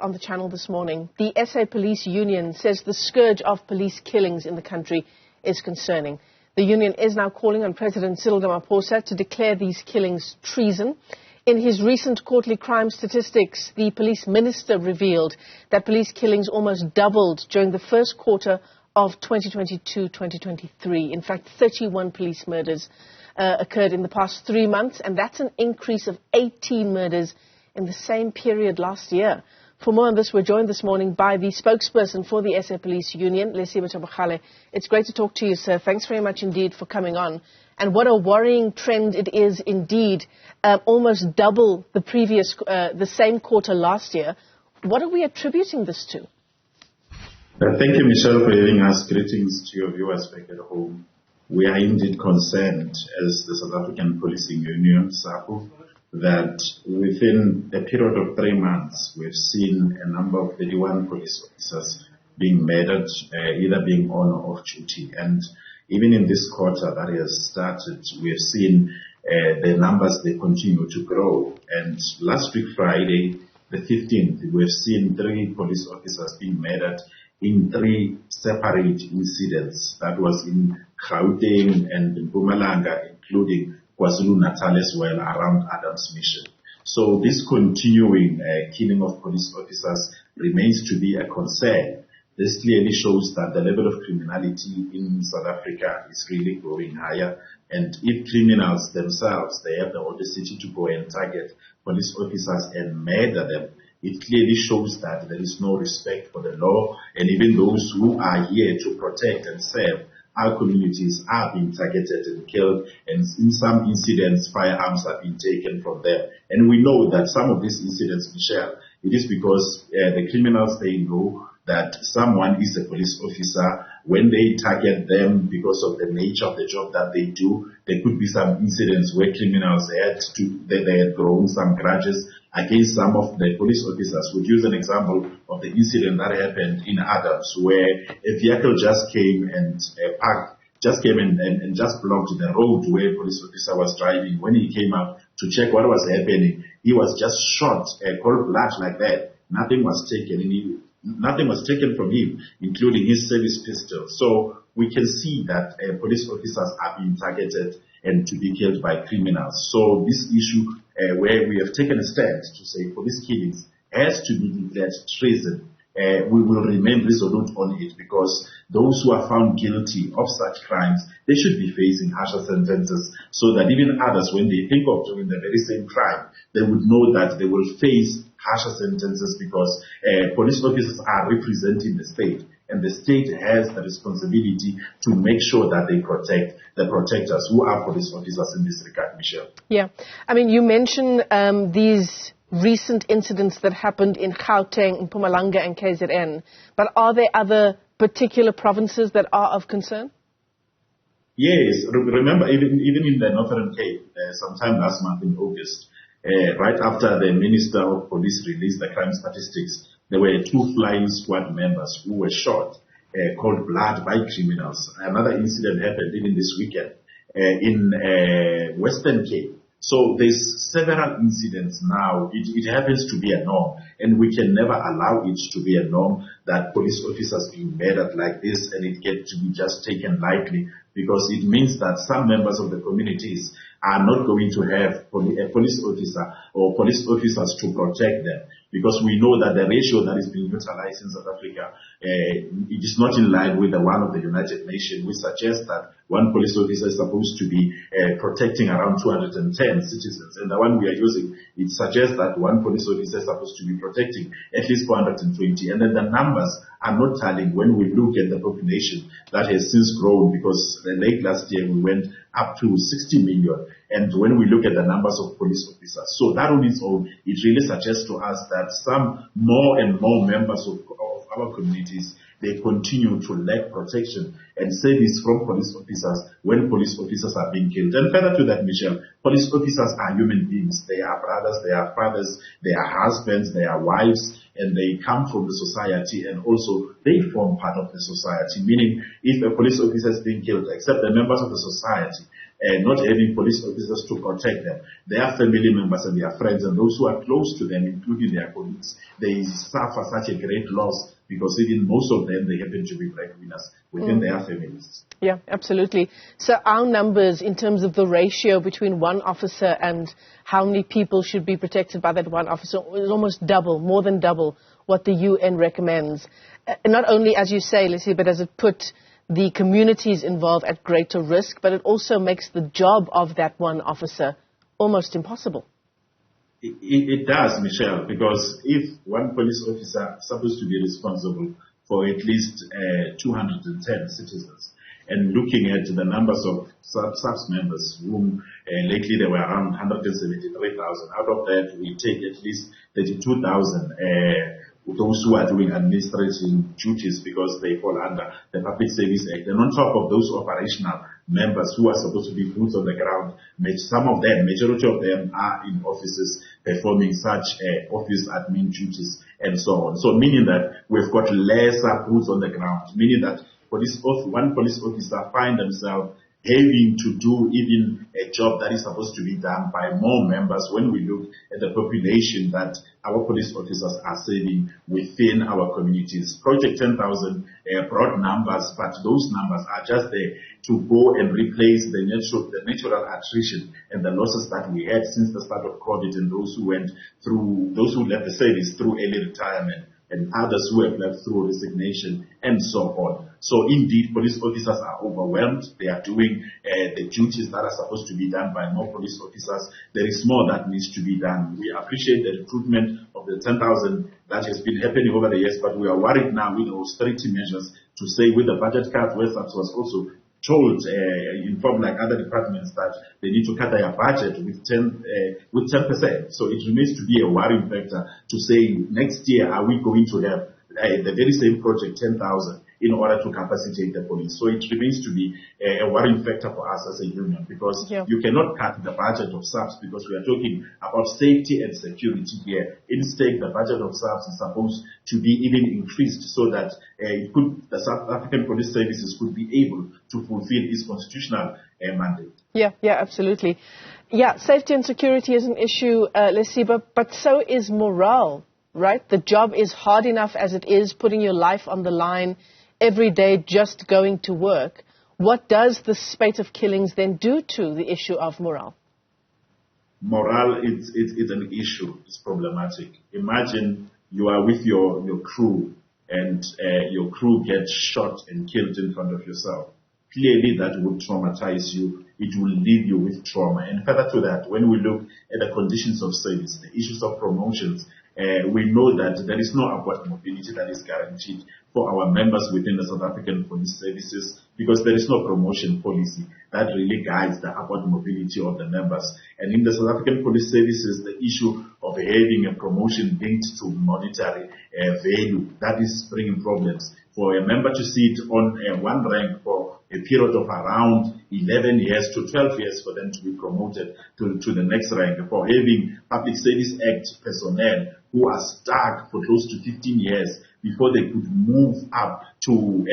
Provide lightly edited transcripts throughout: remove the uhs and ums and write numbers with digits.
On the channel this morning, the SA Police Union says the scourge of police killings in the country is concerning. The union is now calling on President Cyril Ramaphosa to declare these killings treason. In his recent quarterly crime statistics, the police minister revealed that police killings almost doubled during the first quarter of 2022-2023. In fact, 31 police murders occurred in the past 3 months, and that's an increase of 18 murders in the same period last year. For more on this, we're joined this morning by the spokesperson for the SA Police Union, Lesiba Thobaggale. It's great to talk to you, sir. Thanks very much indeed for coming on. And what a worrying trend it is indeed, almost double the same quarter last year. What are we attributing this to? Thank you, Michelle, for having us. Greetings to your viewers back at home. We are indeed concerned as the South African Policing Union, SAPU, that within a period of 3 months, we've seen a number of 31 police officers being murdered, either being on or off duty. And even in this quarter that has started, we have seen the numbers, they continue to grow. And last week, Friday, the 15th, we've seen 3 police officers being murdered in 3 separate incidents. That was in Gauteng and in Mpumalanga, including KwaZulu-Natal as well, around Adams Mission. So this continuing killing of police officers remains to be a concern. This clearly shows that the level of criminality in South Africa is really growing higher. And if criminals themselves, they have the audacity to go and target police officers and murder them, it clearly shows that there is no respect for the law. And even those who are here to protect and serve our communities are being targeted and killed, and in some incidents, firearms have been taken from them. And we know that some of these incidents, Michelle, it is because the criminals, they know that someone is a police officer. When they target them because of the nature of the job that they do, there could be some incidents where criminals they had grown some grudges against some of the police officers. We'll use an example of the incident that happened in Adams, where a vehicle just came and parked, just blocked the road where a police officer was driving. When he came out to check what was happening, he was just shot, cold blood like that. Nothing was taken from him, including his service pistol. So we can see that police officers are being targeted and to be killed by criminals. So this issue where we have taken a stand to say police killings has to be declared treason. We will remain resolute on it, because those who are found guilty of such crimes, they should be facing harsher sentences, so that even others, when they think of doing the very same crime, they would know that they will face harsher sentences, because police officers are representing the state, and the state has the responsibility to make sure that they protect the protectors who are police officers in this regard, Michelle. Yeah. I mean, you mentioned these recent incidents that happened in Gauteng, Mpumalanga and KZN, but are there other particular provinces that are of concern? Yes. Remember, even in the Northern Cape, sometime last month in August, right after the Minister of Police released the crime statistics, there were 2 flying squad members who were shot cold blood by criminals. Another incident happened even this weekend in Western Cape. So there's several incidents now. It happens to be a norm, and we can never allow it to be a norm that police officers being murdered like this, and it gets to be just taken lightly, because it means that some members of the communities are not going to have a police officer or police officers to protect them, because we know that the ratio that is being utilized in South Africa, it is not in line with the one of the United Nations, which suggests that one police officer is supposed to be protecting around 210 citizens. And the one we are using, it suggests that one police officer is supposed to be protecting at least 420. And then the numbers are not tallying when we look at the population that has since grown, because late last year we went up to 60 million. And when we look at the numbers of police officers, so that on its own, it really suggests to us that some more and more members of our communities, they continue to lack protection and service from police officers when police officers are being killed. And further to that, Michelle, police officers are human beings. They are brothers, they are fathers, they are husbands, they are wives, and they come from the society, and also they form part of the society. Meaning, if a police officer is being killed, except the members of the society, not having police officers to protect them. Their family members and their friends and those who are close to them, including their colleagues, they suffer such a great loss because even most of them, they happen to be breadwinners within their families. Yeah, absolutely. So our numbers in terms of the ratio between one officer and how many people should be protected by that one officer is almost double, more than double what the UN recommends. Not only, as you say, Lesiba, does it put the communities involved at greater risk, but it also makes the job of that one officer almost impossible. It does, Michelle, because if one police officer is supposed to be responsible for at least 210 citizens, and looking at the numbers of SAPS members, whom lately there were around 173,000, out of that we take at least 32,000 those who are doing administrative duties because they fall under the Public Service Act. And on top of those operational members who are supposed to be boots on the ground, some of them, majority of them are in offices performing such office admin duties and so on. So meaning that we've got lesser boots on the ground, meaning that one police officer find themselves having to do even a job that is supposed to be done by more members when we look at the population that our police officers are serving within our communities. Project 10,000 broad numbers, but those numbers are just there to go and replace the natural attrition and the losses that we had since the start of COVID, and those who left the service through early retirement, and others who have left through resignation, and so on. So indeed, police officers are overwhelmed. They are doing the duties that are supposed to be done by more police officers. There is more that needs to be done. We appreciate the recruitment of the 10,000 that has been happening over the years, but we are worried now with the austerity measures to say with the budget cut, where SAPS was also told, informed like other departments, that they need to cut their budget with 10%. So it remains to be a worrying factor to say next year, are we going to have the very same project, 10,000, in order to capacitate the police? So it remains to be a worrying factor for us as a union, because you cannot cut the budget of SAPS, because we are talking about safety and security here. Instead, the budget of SAPS is supposed to be even increased so that the South African Police Services could be able to fulfill its constitutional mandate. Yeah, absolutely. Yeah, safety and security is an issue, Lesiba, but so is morale, right? The job is hard enough as it is, putting your life on the line every day just going to work. What does the spate of killings then do to the issue of morale? Morale is an issue. It's problematic. Imagine you are with your crew and your crew gets shot and killed in front of yourself. Clearly that would traumatize you. It will leave you with trauma. And further to that, when we look at the conditions of service, the issues of promotions, we know that there is no upward mobility that is guaranteed for our members within the South African Police Services, because there is no promotion policy that really guides the upward mobility of the members. And in the South African Police Services, the issue of having a promotion linked to monetary value, that is bringing problems. For a member to sit on one rank for a period of around 11 years to 12 years for them to be promoted to the next rank, for having Public Service Act personnel who are stuck for close to 15 years before they could move up to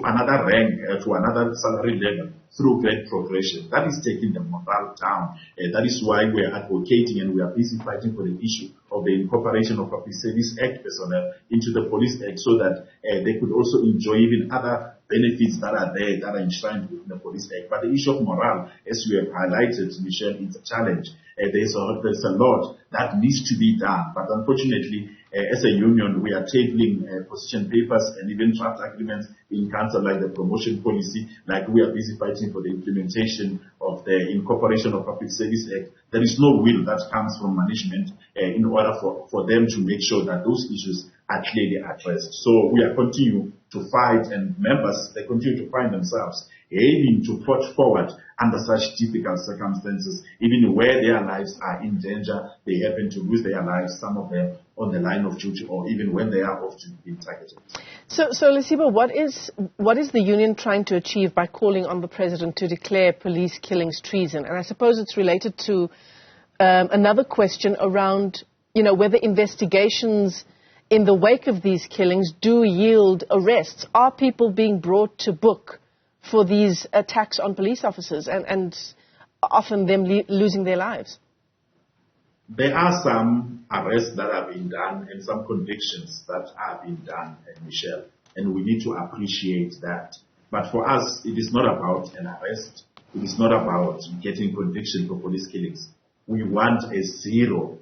another rank, to another salary level through grade progression. That is taking the morale down. That is why we are advocating and we are busy fighting for the issue of the incorporation of Public Service Act personnel into the Police Act, so that they could also enjoy even other benefits that are there, that are enshrined within the Police Act. But the issue of morale, as you have highlighted, Michelle, is a challenge. There's a lot that needs to be done. But unfortunately, as a union, we are tabling position papers and even draft agreements in council, like the promotion policy, like we are busy fighting for the implementation of the incorporation of Public Service Act. There is no will that comes from management in order for them to make sure that those issues are clearly addressed. So we are continuing to fight, and members, they continue to find themselves aiming to push forward under such difficult circumstances, even where their lives are in danger. They happen to lose their lives, some of them on the line of duty, or even when they are often being targeted. So Lesiba, what is the union trying to achieve by calling on the president to declare police killings treason? And I suppose it's related to another question around, whether investigations in the wake of these killings do yield arrests. Are people being brought to book for these attacks on police officers and often them losing their lives? There are some arrests that have been done and some convictions that have been done, Michelle, and we need to appreciate that. But for us, it is not about an arrest. It is not about getting conviction for police killings. We want a 0%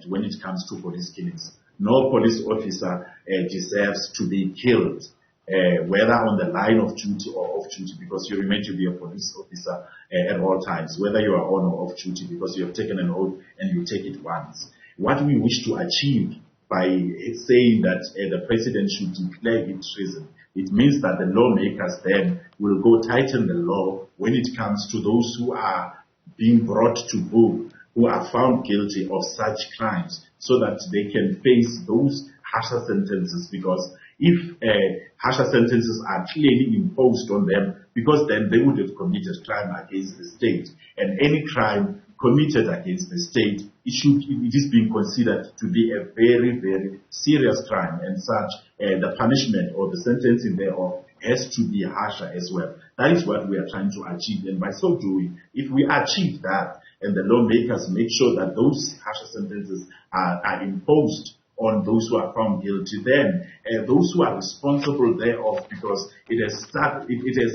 when it comes to police killings. No police officer deserves to be killed, whether on the line of duty or off duty, because you remain to be a police officer at all times, whether you are on or off duty, because you have taken an oath and you take it once. What we wish to achieve by saying that the president should declare it treason, it means that the lawmakers then will go tighten the law when it comes to those who are being brought to book, who are found guilty of such crimes, so that they can face those harsher sentences, because if harsher sentences are clearly imposed on them, because then they would have committed crime against the state, and any crime committed against the state, it is being considered to be a very, very serious crime, and such the punishment or the sentencing thereof has to be harsher as well. That is what we are trying to achieve, and by so doing, if we achieve that, and the lawmakers make sure that those harsher sentences are imposed on those who are found guilty, then those who are responsible thereof, because it has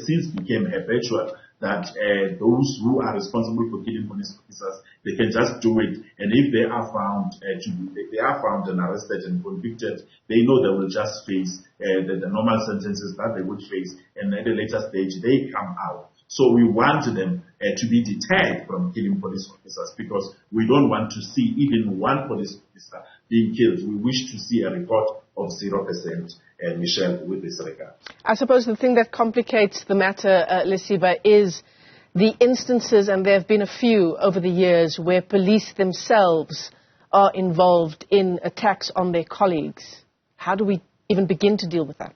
since become habitual that those who are responsible for killing police officers, they can just do it, and if they are found and arrested and convicted, they know they will just face the normal sentences that they would face, and at a later stage they come out. So we want them to be deterred from killing police officers, because we don't want to see even one police officer being killed. We wish to see a report of 0%, Michelle, with this regard. I suppose the thing that complicates the matter, Lesiba, is the instances, and there have been a few over the years, where police themselves are involved in attacks on their colleagues. How do we even begin to deal with that?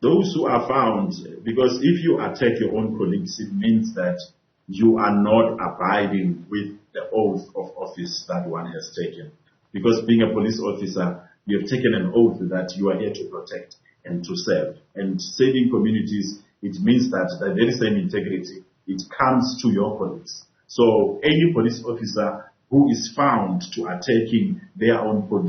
Those who are found, because if you attack your own colleagues, it means that you are not abiding with the oath of office that one has taken. Because being a police officer, you have taken an oath that you are here to protect and to serve. And saving communities, it means that the very same integrity, it comes to your colleagues. So any police officer who is found to attacking their own fellow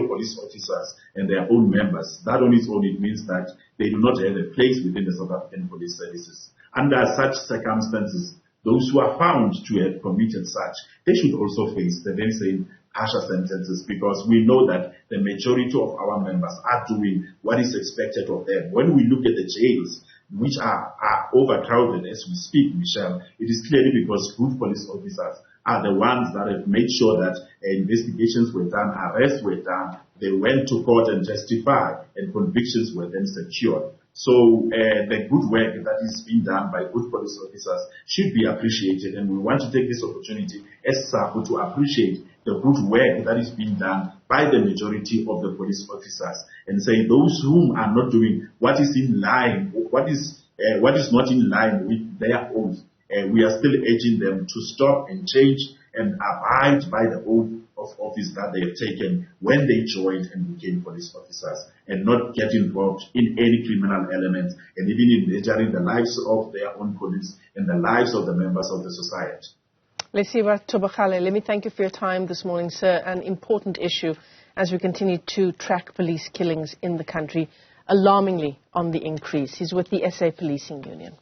police officers and their own members, that on its own, it means that they do not have a place within the South African police services. Under such circumstances, those who are found to have committed such, they should also face the very same harsher sentences, because we know that the majority of our members are doing what is expected of them. When we look at the jails, which are overcrowded as we speak, Michelle, it is clearly because good police officers are the ones that have made sure that investigations were done, arrests were done, they went to court and testified, and convictions were then secured. So the good work that is being done by good police officers should be appreciated, and we want to take this opportunity as SAPU to appreciate the good work that is being done by the majority of the police officers, and say those whom are not doing what is in line, what is not in line with their oath, we are still urging them to stop and change and abide by the oath of office that they have taken when they joined and became police officers, and not get involved in any criminal elements, and even in endangering the lives of their own colleagues and the lives of the members of the society. Lesiba Thobakgale, let me thank you for your time this morning, sir. An important issue as we continue to track police killings in the country, alarmingly on the increase. He's with the SA Policing Union.